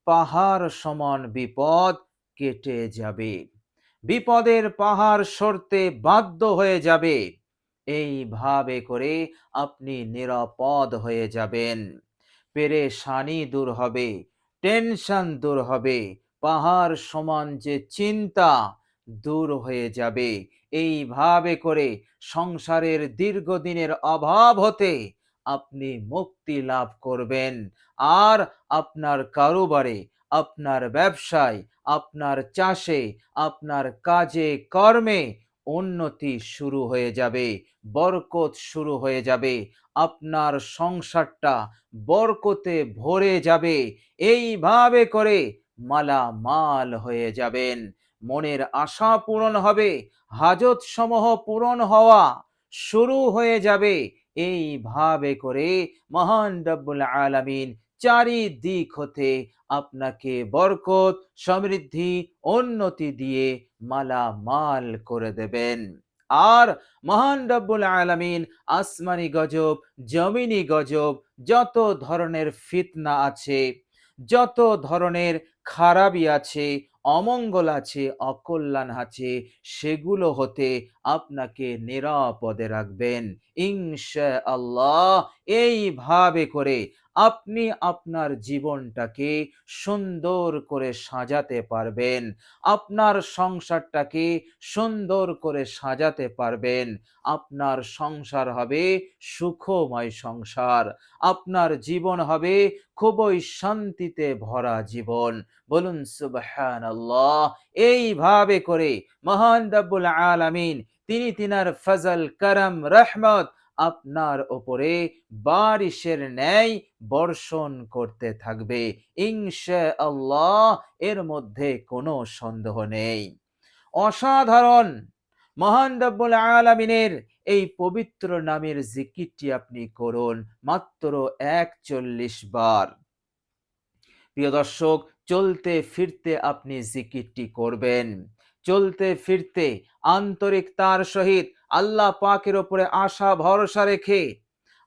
পাহাড় সমান বিপদ কেটে যাবে, বিপদের পাহাড় সরতে বাধ্য হয়ে যাবে। এইভাবে করে আপনি নিরাপদ হয়ে যাবেন, পেরেশানি দূর হবে, টেনশন দূর হবে, পাহাড় সমান যে চিন্তা দূর হয়ে যাবে। এইভাবে করে সংসারের দীর্ঘদিনের অভাব হতে আপনি মুক্তি লাভ করবেন। আর আপনার কারোবারে, আপনার ব্যবসায়, আপনার চাষে, আপনার কাজে কর্মে উন্নতি শুরু হয়ে যাবে, বরকত শুরু হয়ে যাবে, আপনার সংসারটা বরকতে ভরে যাবে। এইভাবে করে মালামাল হয়ে যাবেন, মনের আশা পূরণ হবে, হাজত সমূহ পূরণ হওয়া শুরু হয়ে যাবে। এইভাবে করে মহান রব্বুল আলামিন চারিদিক হতে আপনাকে বরকত, সমৃদ্ধি, উন্নতি দিয়ে মালামাল করে দেবেন। আর মহান রব্বুল আলামিন আসমানি গজব, জমিনি গজব, যত ধরনের ফিতনা আছে, যত ধরনের খারাপি আছে, অমঙ্গল আছে, অকল্যাণ আছে, সেগুলো হতে আপনাকে নিরাপদে রাখবেন ইনশাআল্লাহ। এইভাবে করে আপনি আপনার জীবনটাকে সুন্দর করে সাজাতে পারবেন, আপনার সংসারটাকে সুন্দর করে সাজাতে পারবেন। আপনার সংসার হবে সুখময় সংসার, আপনার জীবন হবে খুবই শান্তিতে ভরা জীবন। বলুন সুবহানাল্লাহ। এইভাবে করে মহান রব্বুল আলামিন তিনি তিনার ফজল, করম, রহমত আপনার উপরে বারিশের ন্যায় বর্ষণ করতে থাকবে ইনশাআল্লাহ। এর মধ্যে কোনো সন্দেহ নেই। অসাধারণ মহান রব্বুল আলামিনের এই পবিত্র নামের জিকিরটি আপনি করুন মাত্র 41 বার। প্রিয় দর্শক, চলতে ফিরতে আপনি জিকিরটি করবেন, চলতে ফিরতে আন্তরিকতার সহিত আল্লাহ পাকের উপরে আশা ভরসা রেখে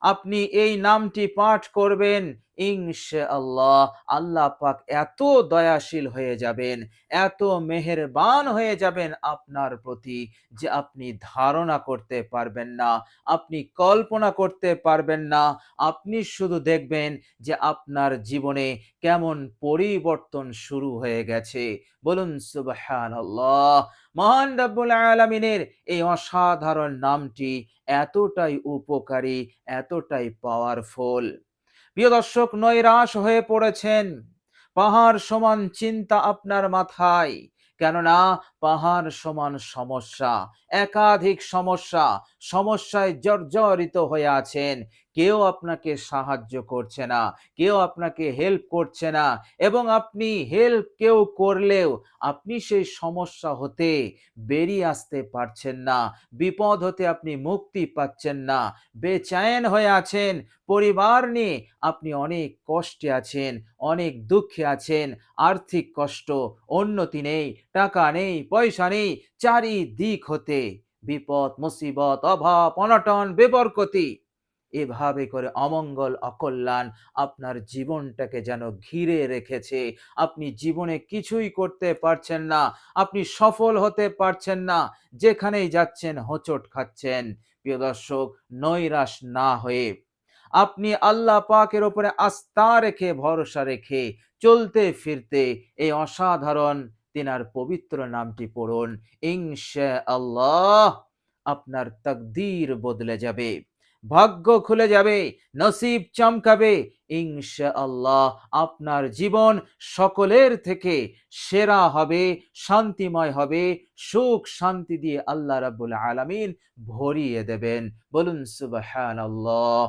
আপনি এই নামটি পাঠ করবেন ইনশাআল্লাহ। আল্লাহ পাক এত দয়াশীল হয়ে যাবেন, এত মেহেরবান হয়ে যাবেন আপনার প্রতি যে আপনি ধারণা করতে পারবেন না, আপনি কল্পনা করতে পারবেন না। আপনি শুধু দেখবেন যে আপনার জীবনে কেমন পরিবর্তন শুরু হয়ে গেছে। বলুন সুবহানাল্লাহ। মহান রব্বুল আলামিনের এই অসাধারণ নামটি এতটাই উপকারী, এতটাই পাওয়ারফুল। প্রিয় দর্শক, নৈরাশ হয়ে পড়েছেন, পাহাড় সমান চিন্তা আপনার মাথায়, কেননা পাহাড় সমান সমস্যা, একাধিক সমস্যা, সমস্যায় জর্জরিত হয়ে আছেন। কেউ আপনাকে সাহায্য করছে না, কেউ আপনাকে হেল্প করছে না, এবং আপনি হেল্প কেউ করলেও আপনি সেই সমস্যা হতে বেরিয়ে আসতে পারছেন না, বিপদ হতে আপনি মুক্তি পাচ্ছেন না, বেচैन হয়ে আছেন। পরিবার নিয়ে আপনি অনেক কষ্টে আছেন, অনেক দুঃখে আছেন, আর্থিক কষ্ট, উন্নতি নেই, টাকা নেই, পয়সা নেই, চারিদিক হতে বিপদ, মুসিবত, অভাব, অনটন, বেবরকতি, এভাবে করে অমঙ্গল, অকল্যাণ আপনার জীবনটাকে যেন ঘিরে রেখেছে। আপনি জীবনে কিছুই করতে পারছেন না, আপনি সফল হতে পারছেন না, যেখানেই যাচ্ছেন হোঁচট খাচ্ছেন। প্রিয় দর্শক, নৈরাশ না হয়ে আপনি আল্লাহ পাকের উপরে আস্থা রেখে, ভরসা রেখে চলতে ফিরতে এই অসাধারণ তিনার পবিত্র নামটি পড়ুন ইনশাআল্লাহ। আপনার তাকদীর বদলে যাবে, ভাগ্য খুলে যাবে, নসিব চমকাবে ইনশাআল্লাহ। আপনার জীবন সকলের থেকে সেরা হবে, শান্তিময় হবে, সুখ শান্তি দিয়ে আল্লাহ রাব্বুল আলামিন ভরিয়ে দেবেন। বলুন সুবহানাল্লাহ।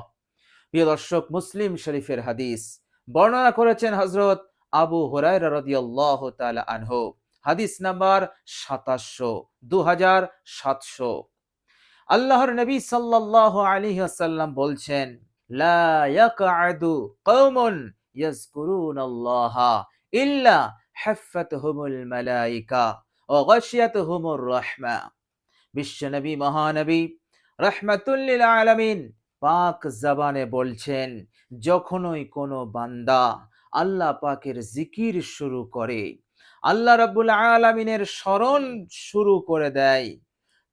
প্রিয় দর্শক, মুসলিম শরীফের হাদিস বর্ণনা করেছেন হযরত আবু হুরায়রা রাদিয়াল্লাহু তাআলা আনহু, হাদিস নাম্বার 2700। আল্লাহর নবী সাল্লাল্লাহু আলাইহি ওয়াসাল্লাম বলছেন, লা ইয়াকআদু কওমুন ইয়াযকুরুনাল্লাহা ইল্লা হাফফাতহুমুল মালায়েকা ওয়া গাশিয়াতুহুমুর রাহমা। বিশ্বনবী, মহানবী, রাহমাতুল লিল আলামিন পাক জবানে বলছেন, যখনই কোনো বান্দা আল্লাহ পাকের জিকির শুরু করে, আল্লাহ রাব্বুল আলামিনের স্মরণ শুরু করে দেয়,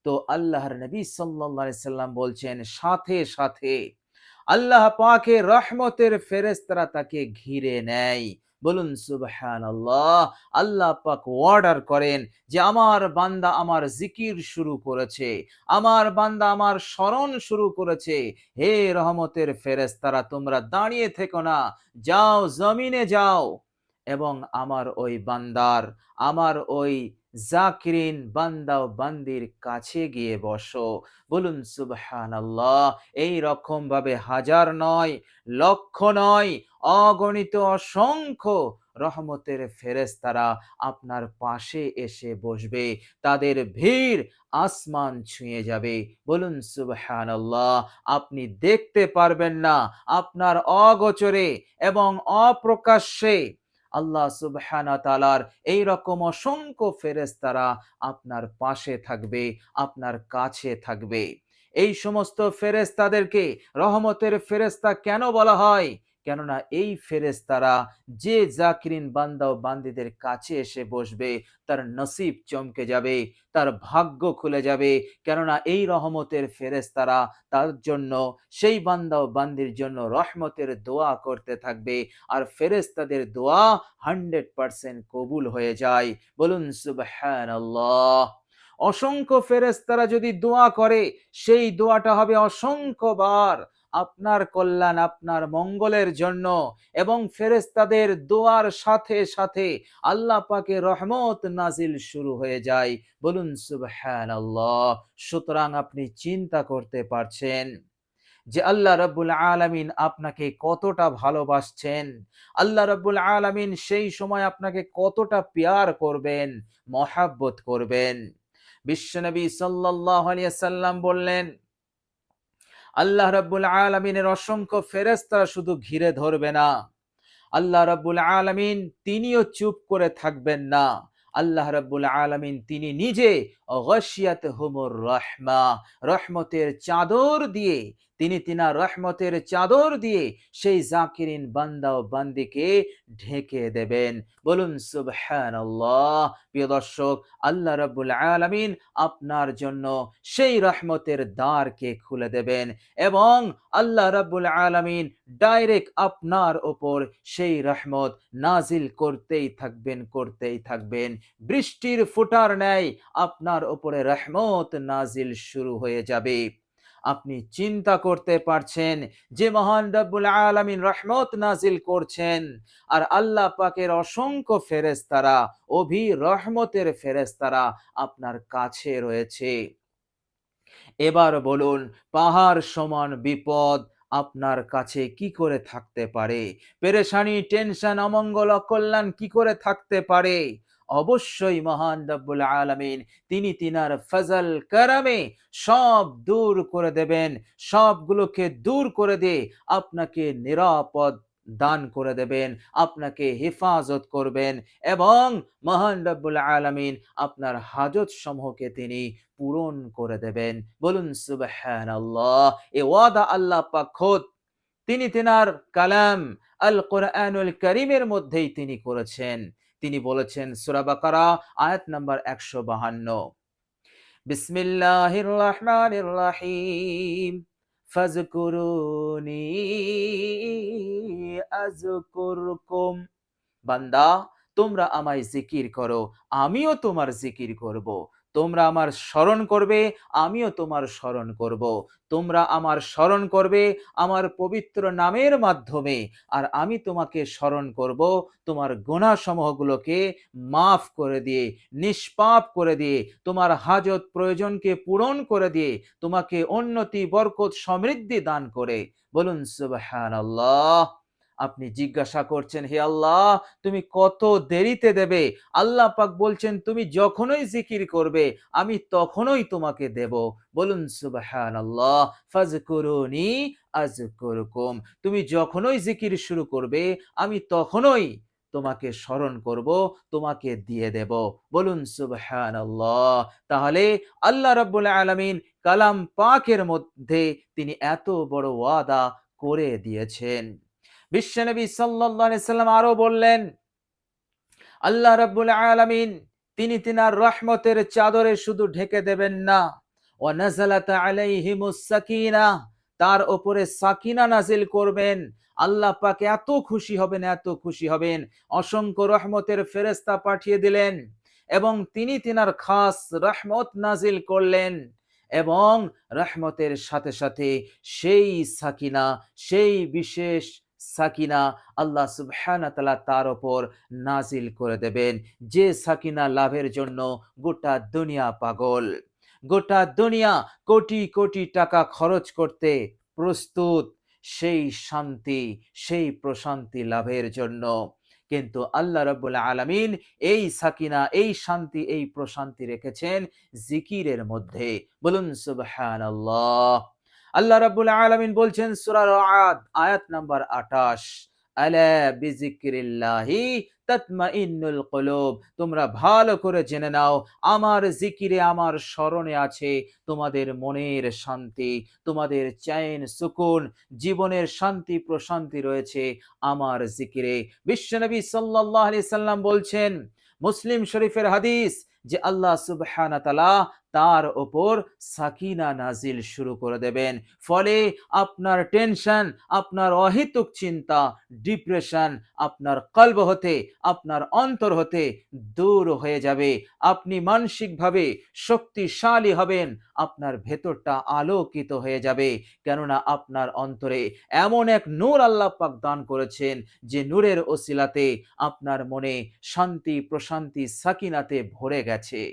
তো আল্লাহর নবী সাল্লাল্লাহু আলাইহি সাল্লাম বলছেন সাথে সাথে আল্লাহ পাকের রহমতের ফেরেশতারা তাকে ঘিরে নেয়। বলুন সুবহানাল্লাহ। আল্লাহ পাক অর্ডার করেন যে আমার বান্দা আমার জিকির শুরু করেছে, আমার বান্দা আমার স্মরণ শুরু করেছে, হে রহমতের ফেরেশতারা তোমরা দাঁড়িয়ে থেকো না, যাও জমিনে যাও এবং আমার ওই বান্দার, আমার ওই জাকিরিন বান্দা ও বান্দির কাছে গিয়ে বসো। বলুন সুবহানাল্লাহ। এই রকম ভাবে হাজার নয়, লক্ষ নয়, অগণিত অসংখ্য রহমতের ফেরেশতারা আপনার পাশে এসে বসবে, তাদের ভিড় আসমান ছুঁয়ে যাবে। বলুন সুবহানাল্লাহ। আপনি দেখতে পারবেন না, আপনার অগোচরে এবং অপ্রকাশ্যে আল্লাহ সুবহানাহু ওয়া তাআলার এই রকম অসংখ্য ফেরেশতারা আপনার পাশে থাকবে, আপনার কাছে থাকবে। এই সমস্ত ফেরেশতাদেরকে রহমতের ফেরেশতা কেন বলা হয়? কেননা এই ফেরেশতারা যে জাকিরিন বান্দা ও বান্দীদের কাছে এসে বসবে তার নসিব চমকে যাবে, তার ভাগ্য খুলে যাবে। কেননা এই রহমতের ফেরেশতারা তার জন্য, সেই বান্দা ও বান্দির জন্য রহমতের দোয়া করতে থাকবে, আর ফেরেশতাদের দোয়া 100% কবুল হয়ে যায়। বলুন সুবহানাল্লাহ। অসংখ্য ফেরেশতারা যদি দোয়া করে, সেই দোয়াটা হবে অসংখ্যবার আপনার কল্যাণ, আপনার মঙ্গলের জন্য, এবং ফেরেশতাদের দোয়ার সাথে সাথে আল্লাহ পাকের রহমত নাজিল শুরু হয়ে যায়। বলুন সুবহানাল্লাহ। সুতরাং আপনি চিন্তা করতে পারছেন যে আল্লাহ রাব্বুল আলামিন আপনাকে কতটা ভালোবাসছেন, আল্লাহ রাব্বুল আলামিন সেই সময় আপনাকে কতটা প্যার করবেন, মহাব্বত করবেন। বিশ্বনবী সাল্লাল্লাহু আলাইহি সাল্লাম বললেন, আল্লাহ রাব্বুল আলামিনের অসংখ্য ফেরেশতা শুধু ঘিরে ধরবে না, আল্লাহ রাব্বুল আলামিন তিনিও চুপ করে থাকবেন না। আল্লাহ রাব্বুল আলামিন তিনি নিজে গাশিয়াতহুমুর রাহমা, রহমতের চাদর দিয়ে, তিনি তিনার রহমতের চাদর দিয়ে সেই জাকিরিন বান্দা ও বান্দিকে ঢেকে দেবেন। বলুন সুবহানাল্লাহ। প্রিয় দর্শক, আল্লাহ রাব্বুল আলামিন আপনার জন্য সেই রহমতের দ্বারকে খুলে দেবেন এবং আল্লাহ রাব্বুল আলামিন ডাইরেক্ট আপনার ওপর সেই রহমত নাজিল করতেই থাকবেন, করতেই থাকবেন। বৃষ্টির ফোঁটার ন্যায় আপনার ওপরে রহমত নাজিল শুরু হয়ে যাবে। আপনি চিন্তা করতে পারছেন যে মহান রব্বুল আলামিন রহমত নাজিল করছেন, আর আল্লাহ পাকের অসংখ্য ফেরেশতারা, রহমতের ফেরেশতারা আপনার কাছে রয়েছে। এবার বলুন, পাহাড় সমান বিপদ আপনার কাছে কি করে থাকতে পারে? পেরেশানি, টেনশন, অমঙ্গল, অকল্যাণ কি করে থাকতে পারে? অবশ্যই মহান রব্বুল আলামিন তিনি তিনার ফজল করমে সব দূর করে দেবেন, সবগুলোকে দূর করে দিয়ে আপনাকে নিরাপদ দান করে দেবেন, আপনাকে হেফাজত করবেন এবং মহান রব্বুল আলামিন আপনার হাজত সমূহকে তিনি পূরণ করে দেবেন। বলুন সুবহানাল্লাহ। এ ওয়াদা আল্লাহ পাক খোদ তিনি তিনার কালাম আল কোরআনুল কারীমের মধ্যেই তিনি করেছেন। তিনি বলেছেন সূরা বাকারা আয়াত নাম্বার 152, বিসমিল্লাহির রহমানির রহিম, ফাজকুরুনি আযকুরকুম। বান্দা, তোমরা আমায় জিকির করো, আমিও তোমার জিকির করব। তোমরা আমার স্মরণ করবে, আমিও তোমার স্মরণ করব। তোমরা আমার স্মরণ করবে আমার পবিত্র নামের মাধ্যমে, আর আমি তোমাকে স্মরণ করব তোমার গুনাহসমূহগুলোকে মাফ করে দিয়ে, নিষ্পাপ করে দিয়ে, তোমার হাজত প্রয়োজনকে পূরণ করে দিয়ে, তোমাকে উন্নতি, বরকত, সমৃদ্ধি দান করে। বলুন সুবহানাল্লাহ। আপনি জিজ্ঞাসা করছেন, হে আল্লাহ তুমি কত দেরিতে দেবে? আল্লাহ পাক বলছেন তুমি যখনই জিকির করবে আমি তখনই তোমাকে দেব। বলুন সুবহানাল্লাহ। ফাজকুরুনি আযকুরকুম। তুমি যখনই জিকির শুরু করবে আমি তখনই তোমাকে স্মরণ করব, তোমাকে দিয়ে দেব। বলুন সুবহানাল্লাহ। তাহলে আল্লাহ রাব্বুল আলামিন কালাম পাকের মধ্যে তিনি এত বড় ওয়াদা করে দিয়েছেন। বিশ্বনবী সাল্লাল্লাহু আলাইহি সাল্লাম আরো বললেন, আল্লাহ রাব্বুল আলামিন তিনি তিনার রহমতের চাদরে শুধু ঢেকে দেবেন না, ওয়া নাযালাত আলাইহিমুস সাকিনাহ, তার উপরে সাকিনা নাজিল করবেন। আল্লাহ পাক এত খুশি হবেন, এত খুশি হবেন, অসংখ্য রহমতের ফেরেশতা পাঠিয়ে দিলেন এবং তিনি তিনার খাস রহমত নাজিল করলেন এবং রহমতের সাথে সাথে সেই সাকিনা, সেই বিশেষ সাকিনা আল্লাহ সুবহানাহু ওয়া তাআলা তার উপর নাজিল করে দেবেন, যে সাকিনা লাভের জন্য গোটা দুনিয়া পাগল, গোটা দুনিয়া কোটি কোটি টাকা খরচ করতে প্রস্তুত সেই শান্তি, সেই প্রশান্তি লাভের জন্য। কিন্তু আল্লাহ রাব্বুল আলামিন এই সাকিনা, এই শান্তি, এই প্রশান্তি রেখেছেন জিকিরের মধ্যে। বলুন সুবহানাল্লাহ। আল্লাহ রাব্বুল আলামিন বলছেন সূরা রা'দ আয়াত নাম্বার 28, আলা বিযিকরিল্লাহি তাতমাইন্নুল কুলুব, তোমরা ভালো করে জেনে নাও আমার জিকিরে, আমার স্মরণে আছে তোমাদের মনের শান্তি, তোমাদের চैन সুকুন, জীবনের শান্তি প্রশান্তি রয়েছে আমার জিকিরে। বিশ্বনবী সাল্লাল্লাহু আলাইহি সাল্লাম বলছেন, মুসলিম শরীফের হাদিস, যে আল্লাহ সুবহানাহু ওয়া তাআলা তার উপর সাকিনা নাজিল শুরু করে দেবেন। ফলে আপনার টেনশন, আপনার অহেতুক চিন্তা, ডিপ্রেশন আপনার কলব হতে, আপনার অন্তর হতে দূর হয়ে যাবে। আপনি মানসিকভাবে শক্তিশালী হবেন, আপনার ভেতরটা আলোকিত হয়ে যাবে। কেননা আপনার অন্তরে এমন এক নূর আল্লাহ পাক দান করেছেন, যে নূরের ওসিলাতে আপনার মনে শান্তি প্রশান্তি সাকিনাতে ভরে গেছে।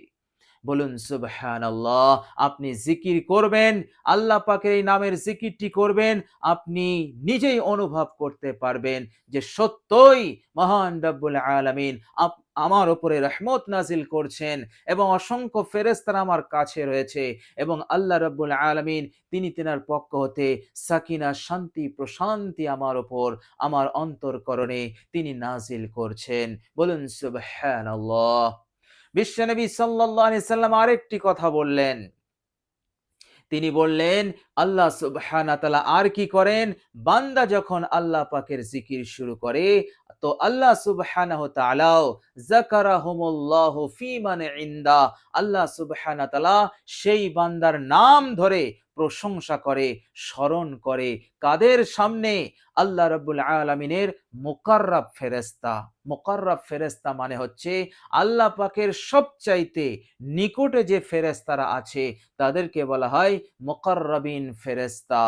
বলুন সুবহানাল্লাহ। আপনি জিকির করবেন, আল্লাহ পাকের এই নামের জিকিরটি করবেন, আপনি নিজেই অনুভব করতে পারবেন যে সত্যই মহান রব্বুল আলামিন আমার উপরে রহমত নাজিল করছেন এবং অসংখ্য ফেরেশতারা আমার কাছে রয়েছে এবং আল্লাহ রব্বুল আলামিন তিনি তিনার পক্ষ হতে সাকিনা, শান্তি প্রশান্তি আমার উপর, আমার অন্তরকরণে তিনি নাজিল করছেন। বলুন সুবহানাল্লাহ। বিশ্বনবী সাল্লাল্লাহু আলাইহি সাল্লাম আরেকটি কথা বললেন। তিনি বললেন, আল্লাহ সুবহানাহু ওয়া তাআলা আর কি করেন, বান্দা যখন আল্লাহ পাকের জিকির শুরু করে, তো আল্লাহ সুবহানাহু ওয়া তাআলাও যাকারাহুমুল্লাহু ফি মান ইনদা, আল্লাহ সুবহানাহু ওয়া তাআলা সেই বান্দার নাম ধরে প্রশংসা করে, স্মরণ করে। কাদের সামনে? আল্লাহ রাব্বুল আলামিনের মুকাররাব ফেরেশতা। মুকাররাব ফেরেশতা মানে হচ্ছে আল্লাহ পাকের সবচাইতে নিকটে যে ফেরেশতারা আছে তাদেরকে বলা হয় মুকাররাবিন ফেরেশতা।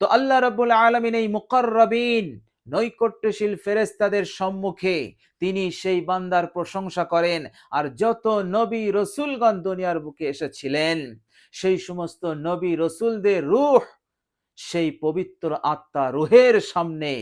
তো আল্লাহ রাব্বুল আলামিন এই মুকাররাবিন নৈকট্যশীল ফেরেশতাদের সম্মুখে তিনি সেই বান্দার প্রশংসা করেন। আর যত নবী রসুলগণ দুনিয়ার বুকে এসেছিলেন, সেই সমস্ত নবী রসুলদের রূহ, সেই পবিত্র আত্মা রুহের সামনে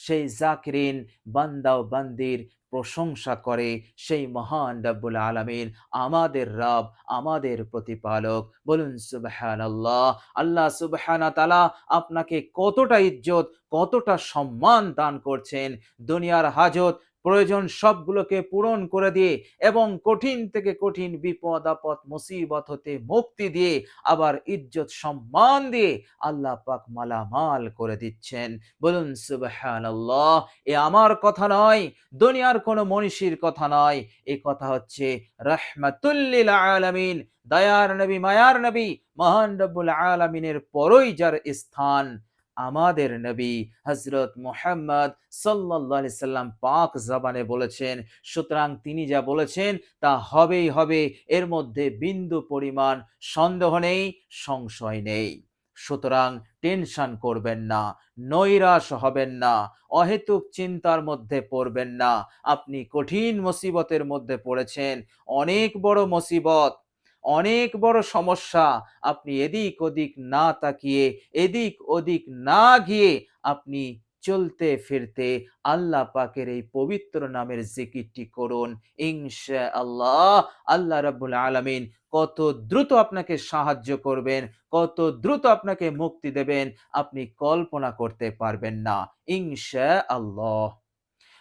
সেই জাকিরিন বান্দা ও বান্দির প্রশংসা করে সেই মহান রব্বুল আলামিন, আমাদের রব, আমাদের প্রতিপালক। বলুন সুবহানাল্লাহ। আল্লাহ সুবহানাহু ওয়া তাআলা আপনাকে কতটা ইজ্জত, কতটা সম্মান দান করছেন। দুনিয়ার হাজত প্রয়োজন সবগুলোকে পূরণ করে দিয়ে এবং কঠিন থেকে কঠিন বিপদ আপদ মুসিবত হতে মুক্তি দিয়ে আবার ইজ্জত সম্মান দিয়ে আল্লাহ পাক মালামাল করে দিচ্ছেন। বলুন সুবহানাল্লাহ। এ আমার কথা নয়, দুনিয়ার কোনো মনীষীর কথা নয়, এ কথা হচ্ছে রাহমাতুল লিল আলামিন, দয়ার নবী, মায়ার নবী, মহান রব্বুল আলামিনের পরই যার স্থান, আমাদের নবী হযরত মুহাম্মদ সাল্লাল্লাহু আলাইহি সাল্লাম পাক জবানে বলেছেন। সুতরাং তিনি যা বলেছেন তা হবেই হবে, এর মধ্যে বিন্দু পরিমাণ সন্দেহ নেই, সংশয় নেই। সুতরাং টেনশন করবেন না, নৈরাশ হবেন না, অহেতুক চিন্তার মধ্যে পড়বেন না। আপনি কঠিন মুসিবতের মধ্যে পড়েছেন, অনেক বড় মুসিবত, অনেক বড় সমস্যা। আপনি এদিক ওদিক না তাকিয়ে, এদিক ওদিক না গিয়ে আপনি চলতে ফিরতে আল্লাহ পাকের এই পবিত্র নামের জিকিরটি করুন। ইনশাআল্লাহ আল্লাহ রাব্বুল আলামিন কত দ্রুত আপনাকে সাহায্য করবেন, কত দ্রুত আপনাকে মুক্তি দেবেন, আপনি কল্পনা করতে পারবেন না। ইনশাআল্লাহ।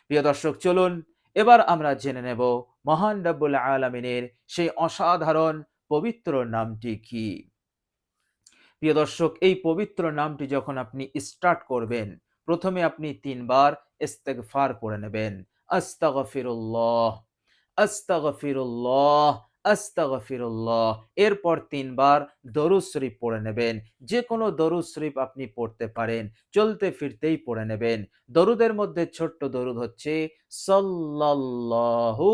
প্রিয় দর্শক, চলুন এবার আমরা জেনে নেব মহান রব্বুল আলামিনের সেই অসাধারণ পবিত্র নামটি কি। প্রিয় দর্শক, এই পবিত্র নামটি যখন আপনি স্টার্ট করবেন, প্রথমে আপনি ৩ বার ইস্তেগফার পড়ে নেবেন। আস্তাগফিরুল্লাহ, আস্তাগফিরুল্লাহ, আস্তাগফিরুল্লাহ। এরপর ৩ বার দরুদ শরীফ পড়ে নেবেন। যেকোনো দরুদ শরীফ আপনি পড়তে পারেন। চলতে ফিরতেই পড়ে নেবেন। দরুদের মধ্যে ছোট্ট দরুদ হচ্ছে সাল্লাল্লাহু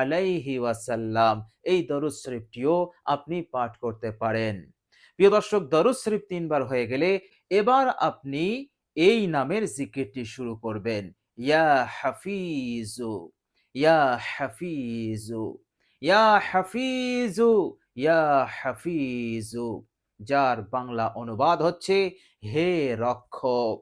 আলাইহি ওয়াসাল্লাম। এই দরুদ শরীফটিও আপনি পাঠ করতে পারেন। প্রিয় দর্শক, দরুদ শরীফ ৩ বার হয়ে গেলে এবার আপনি এই নামের জিকিরটি শুরু করবেন। ইয়া হাফিজু, ইয়া হাফিজু, ইয়া হাফিজু, ইয়া হাফিজু। যার বাংলা অনুবাদ হচ্ছে হে রক্ষক,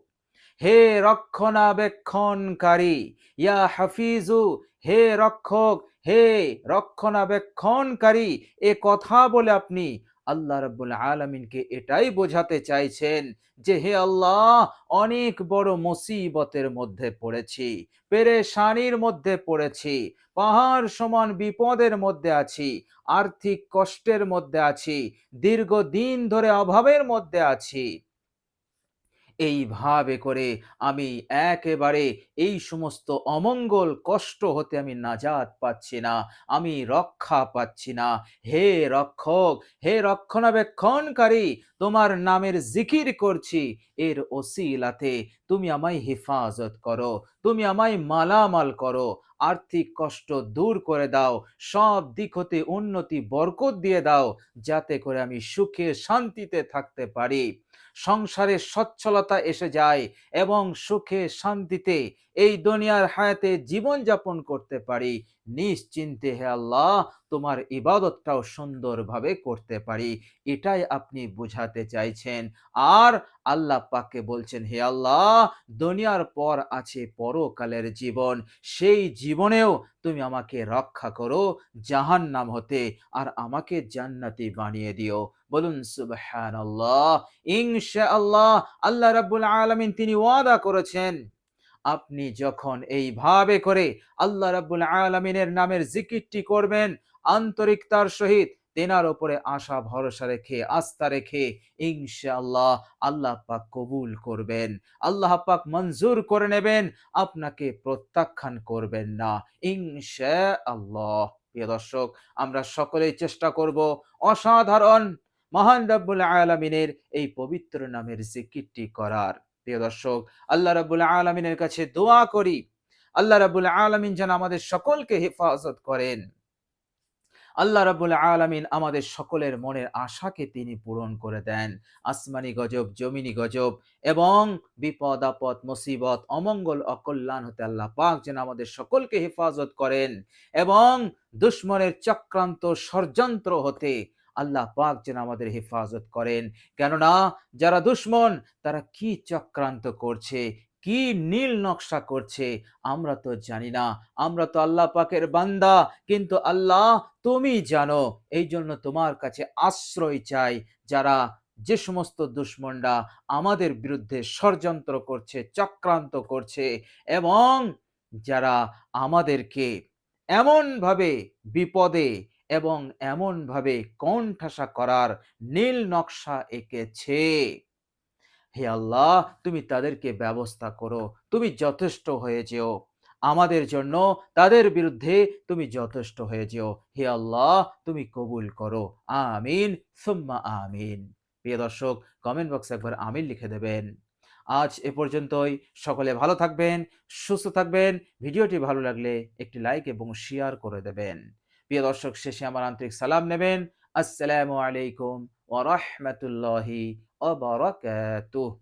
হে রক্ষণাবেক্ষণকারী। ইয়া হাফিজু, হে রক্ষক, হে রক্ষণাবেক্ষণকারী। এ কথা বলে আপনি আল্লাহ রাব্বুল আলামিনকে এটাই বোঝাতে চাইছেন যে হে আল্লাহ, অনেক বড় মুসিবতের মধ্যে পড়েছি, পেরেশানির মধ্যে পড়েছি, পাহাড় সমান বিপদের মধ্যে আছি, আর্থিক কষ্টের মধ্যে আছি, দীর্ঘদিন ধরে অভাবের মধ্যে আছি। এইভাবে করে আমি একেবারে এই সমস্ত অমঙ্গল কষ্ট হতে আমি নাজাত পাচ্ছি না, আমি রক্ষা পাচ্ছি না। হে রক্ষক, হে রক্ষণাবেক্ষণকারী, তোমার নামের জিকির করছি, এর ওসিলাতে তুমি আমায় হেফাজত করো, তুমি আমায় মালামাল করো, আর্থিক কষ্ট দূর করে দাও, সব দিক হতে উন্নতি বরকত দিয়ে দাও, যাতে করে আমি সুখে শান্তিতে থাকতে পারি, সংসারে সচ্ছলতা এসে যায় এবং সুখে শান্তিতে এই দুনিয়ার হায়াতে জীবন যাপন করতে পারি, নিশ্চিন্তে হে আল্লাহ তোমার ইবাদতটাও সুন্দরভাবে করতে পারি। এটাই আপনি বুঝাতে চাইছেন। আর আল্লাহ পাককে বলছেন হে আল্লাহ, দুনিয়ার পর আছে পরকালের জীবন, সেই জীবনেও তুমি আমাকে রক্ষা করো জাহান্নাম হতে, আর আমাকে জান্নাতি বানিয়ে দিও। বলুন সুবহানাল্লাহ। ইনশাআল্লাহ আল্লাহ রাব্বুল আলামিন তিনি ওয়াদা করেছেন, আপনি যখন এইভাবে করে আল্লাহ রাব্বুল আলামিনের নামের জিকিরটি করবেন আন্তরিকতার সহিত, তেনার উপরে আশা ভরসা রেখে আস্থা রেখে, ইনশাআল্লাহ আল্লাহ পাক কবুল করবেন, আল্লাহ পাক মঞ্জুর করে নেবেন, আপনাকে প্রত্যাখ্যান করবেন না ইনশাআল্লাহ। প্রিয় দর্শক, আমরা সকলেই চেষ্টা করব অসাধারণ মহান রব্বুল আলামিনের এই পবিত্র নামের জিকিরটি করার। প্রিয় দর্শক, আল্লাহ রাব্বুল আলামিনের কাছে দোয়া করি, আল্লাহ রাব্বুল আলামিন যেন আমাদের সকলকে হেফাজত করেন। আল্লাহ রাব্বুল আলামিন আমাদের সকলের মনের আশাকে তিনি পূরণ করে দেন। আসমানি গজব, জমিনি গজব এবং বিপদ আপদ, মুসিবত, অমঙ্গল, অকল্যাণ হতে আল্লাহ পাক যেন আমাদের সকলকে হেফাজত করেন এবং দুশমনের চক্রান্ত, ষড়যন্ত্র হতে আল্লাহ পাক যেন আমাদের হেফাজত করেন। কেননা যারা দুশমন তারা কি চক্রান্ত করছে, কি নীল নকশা করছে আমরা তো জানি না। আমরা তো আল্লাহ পাকের বান্দা, কিন্তু আল্লাহ তুমি জানো। এই জন্য তোমার কাছে আশ্রয় চাই। যারা, যে সমস্ত দুশমনরা আমাদের বিরুদ্ধে ষড়যন্ত্র করছে, চক্রান্ত করছে এবং যারা আমাদেরকে এমনভাবে বিপদে এবং এমনভাবে কোণঠাসা করার নীল নকশা এঁকেছে, হে আল্লাহ তুমি তাদেরকে ব্যবস্থা করো, তুমি যথেষ্ট হয়ে যেও আমাদের জন্য, তাদের বিরুদ্ধে তুমি যথেষ্ট হয়ে যেও। হে আল্লাহ তুমি কবুল করো। আমিন সুম্মা আমিন। প্রিয় দর্শক, কমেন্ট বক্সে একবার আমিন লিখে দেবেন। আজ এ পর্যন্তই। সকলে ভালো থাকবেন, সুস্থ থাকবেন। ভিডিওটি ভালো লাগলে একটি লাইক এবং শেয়ার করে দেবেন। প্রিয় দর্শক, শেষে আমার আন্তরিক সালাম নেবেন। আসসালামু আলাইকুম ওয়া রাহমাতুল্লাহি ওয়া বারাকাতুহু।